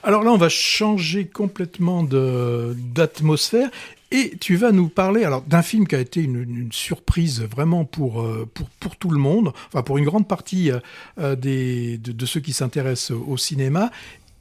Alors là, on va changer complètement d'atmosphère. Et tu vas nous parler alors d'un film qui a été une surprise vraiment pour tout le monde, enfin pour une grande partie de ceux qui s'intéressent au cinéma.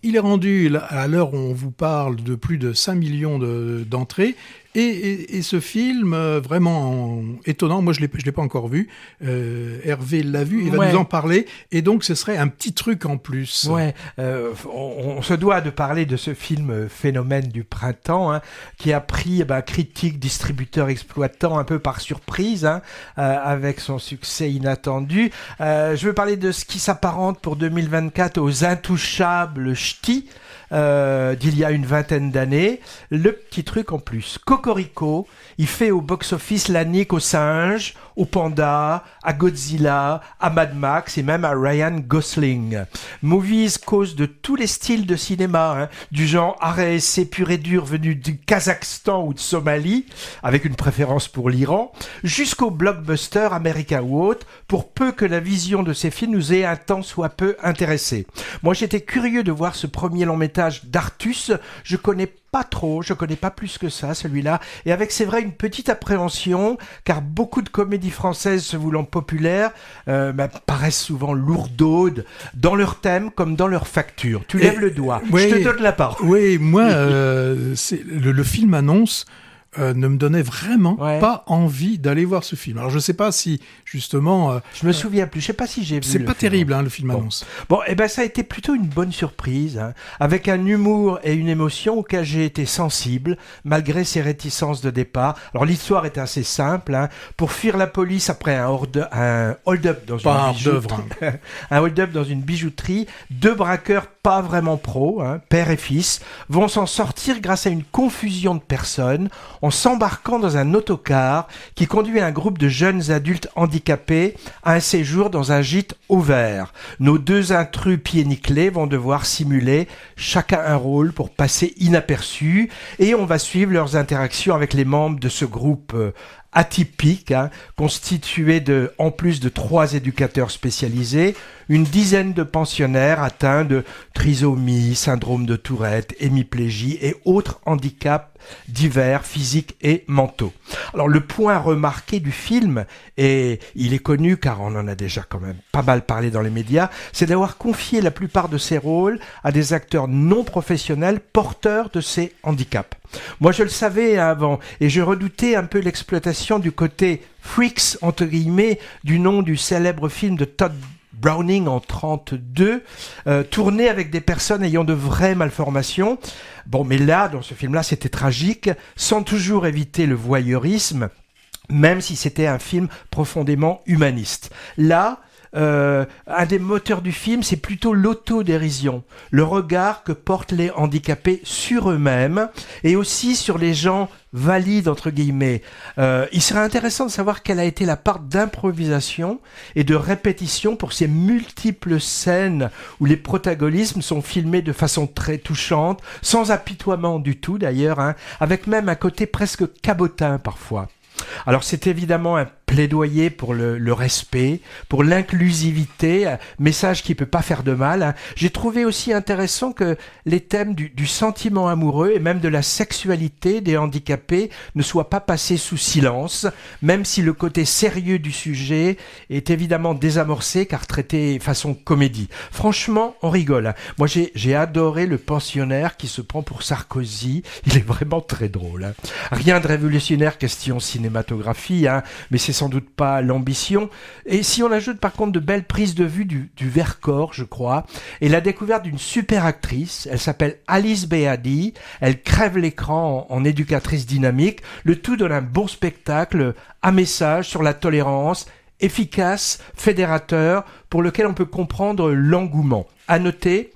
Il est rendu, à l'heure où on vous parle, de plus de 5 millions d'entrées. Et ce film, vraiment étonnant, moi je l'ai pas encore vu, Hervé l'a vu, il va nous en parler, et donc ce serait un petit truc en plus. Ouais, on se doit de parler de ce film phénomène du printemps, hein, qui a pris critiques, distributeurs, exploitants un peu par surprise, hein, avec son succès inattendu. Je veux parler de ce qui s'apparente pour 2024 aux intouchables ch'tis, d'il y a une vingtaine d'années. Le petit truc en plus, Cocorico, il fait au box-office la nique aux singes, au panda, à Godzilla, à Mad Max et même à Ryan Gosling. Movies cause de tous les styles de cinéma, hein, du genre arrêt-essai pur et dur venu du Kazakhstan ou de Somalie, avec une préférence pour l'Iran, jusqu'au blockbuster américain ou autre, pour peu que la vision de ces films nous ait un tant soit peu intéressés. Moi j'étais curieux de voir ce premier long métrage d'Artus, je connais pas plus que ça, celui-là, et avec, c'est vrai, une petite appréhension, car beaucoup de comédies françaises se voulant populaires paraissent souvent lourdaudes, dans leur thème comme dans leur facture. Tu lèves le doigt, je te donne la parole. Oui, moi, le film annonce ne me donnait vraiment pas envie d'aller voir ce film. Alors je sais pas si justement je me souviens plus, je sais pas si j'ai vu. C'est pas terrible le film annonce. Bon, ça a été plutôt une bonne surprise, hein, avec un humour et une émotion auquel j'ai été sensible malgré ses réticences de départ. Alors l'histoire est assez simple, hein. Pour fuir la police après un hold-up dans une bijouterie, un hold-up dans une bijouterie, deux braqueurs pas vraiment pros, hein, père et fils, vont s'en sortir grâce à une confusion de personnes en s'embarquant dans un autocar qui conduit un groupe de jeunes adultes handicapés à un séjour dans un gîte ouvert. Nos deux intrus pieds nickelés vont devoir simuler chacun un rôle pour passer inaperçus, et on va suivre leurs interactions avec les membres de ce groupe atypique, hein, constitué en plus de 3 éducateurs spécialisés, une dizaine de pensionnaires atteints de trisomie, syndrome de Tourette, hémiplégie et autres handicaps divers, physiques et mentaux. Alors le point remarqué du film, et il est connu car on en a déjà quand même pas mal parlé dans les médias, c'est d'avoir confié la plupart de ces rôles à des acteurs non professionnels porteurs de ces handicaps. Moi je le savais avant, et je redoutais un peu l'exploitation du côté freaks entre guillemets du nom du célèbre film de Todd Browning en 1932, tourné avec des personnes ayant de vraies malformations. Bon, mais là, dans ce film-là, c'était tragique, sans toujours éviter le voyeurisme, même si c'était un film profondément humaniste. Là, un des moteurs du film, c'est plutôt l'autodérision, le regard que portent les handicapés sur eux-mêmes et aussi sur les gens valides entre guillemets. Il serait intéressant de savoir quelle a été la part d'improvisation et de répétition pour ces multiples scènes où les protagonismes sont filmés de façon très touchante, sans apitoiement du tout d'ailleurs, hein, avec même un côté presque cabotin parfois. Alors c'est évidemment un plaidoyer pour le respect, pour l'inclusivité, message qui peut pas faire de mal, hein. J'ai trouvé aussi intéressant que les thèmes du sentiment amoureux et même de la sexualité des handicapés ne soient pas passés sous silence, même si le côté sérieux du sujet est évidemment désamorcé car traité façon comédie. Franchement, on rigole, hein. Moi j'ai adoré le pensionnaire qui se prend pour Sarkozy, il est vraiment très drôle, hein. Rien de révolutionnaire question cinématographie, hein, mais c'est sans doute pas l'ambition. Et si on ajoute par contre de belles prises de vue du Vercors, je crois, et la découverte d'une super actrice, elle s'appelle Alice Beady, elle crève l'écran en éducatrice dynamique, le tout donne un bon spectacle à message sur la tolérance, efficace, fédérateur, pour lequel on peut comprendre l'engouement. À noter,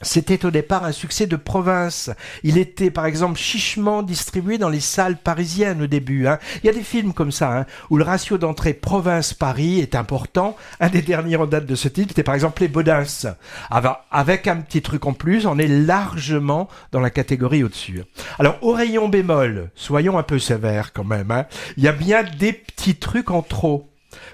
c'était au départ un succès de province. Il était, par exemple, chichement distribué dans les salles parisiennes au début, hein. Il y a des films comme ça, hein, où le ratio d'entrée province-Paris est important. Un des derniers en date de ce type, c'était par exemple Les Baudins. Avec un petit truc en plus, on est largement dans la catégorie au-dessus. Alors, au rayon bémol, soyons un peu sévères quand même, hein, il y a bien des petits trucs en trop,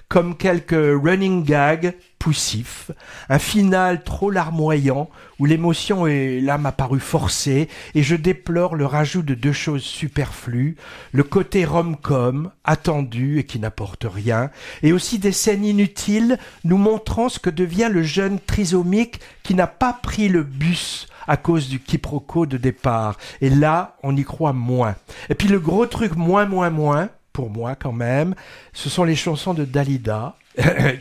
comme quelques running gags poussif, un final trop larmoyant où l'émotion m'a paru forcée et je déplore le rajout de 2 choses superflues, le côté rom-com attendu et qui n'apporte rien, et aussi des scènes inutiles nous montrant ce que devient le jeune trisomique qui n'a pas pris le bus à cause du quiproquo de départ. Et là, on y croit moins. Et puis le gros truc moins, pour moi quand même, ce sont les chansons de Dalida,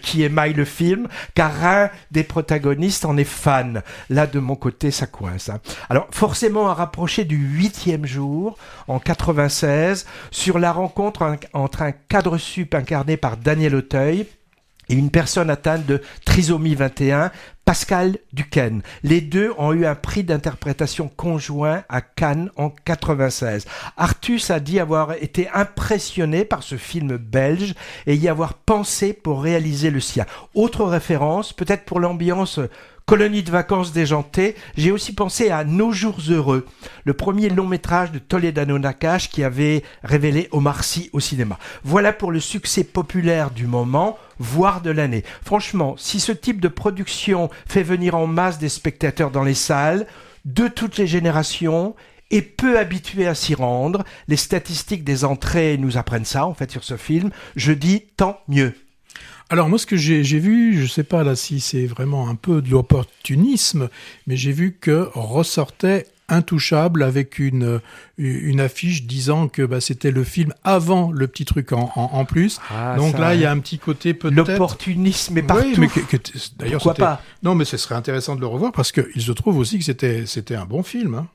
qui émaille le film, car un des protagonistes en est fan. Là, de mon côté, ça coince. Alors, forcément, à rapprocher du 8e jour, en 96, sur la rencontre entre un cadre sup incarné par Daniel Auteuil et une personne atteinte de trisomie 21, Pascal Duquesne. Les deux ont eu un prix d'interprétation conjoint à Cannes en 96. Artus a dit avoir été impressionné par ce film belge et y avoir pensé pour réaliser le sien. Autre référence, peut-être pour l'ambiance colonie de vacances déjantée, j'ai aussi pensé à Nos jours heureux, le premier long métrage de Toledano Nakache qui avait révélé Omar Sy au cinéma. Voilà pour le succès populaire du moment, voire de l'année. Franchement, si ce type de production fait venir en masse des spectateurs dans les salles, de toutes les générations, et peu habitués à s'y rendre, les statistiques des entrées nous apprennent ça, en fait, sur ce film, je dis tant mieux. Alors moi, ce que j'ai vu, je sais pas là si c'est vraiment un peu de l'opportunisme, mais j'ai vu que ressortait Intouchable avec une affiche disant que c'était le film avant le petit truc en plus. Donc ça, là, il y a un petit côté peut-être... L'opportunisme, mais partout. Oui, mais d'ailleurs, pourquoi pas ? Non, mais ce serait intéressant de le revoir parce qu'il se trouve aussi que c'était un bon film. Hein.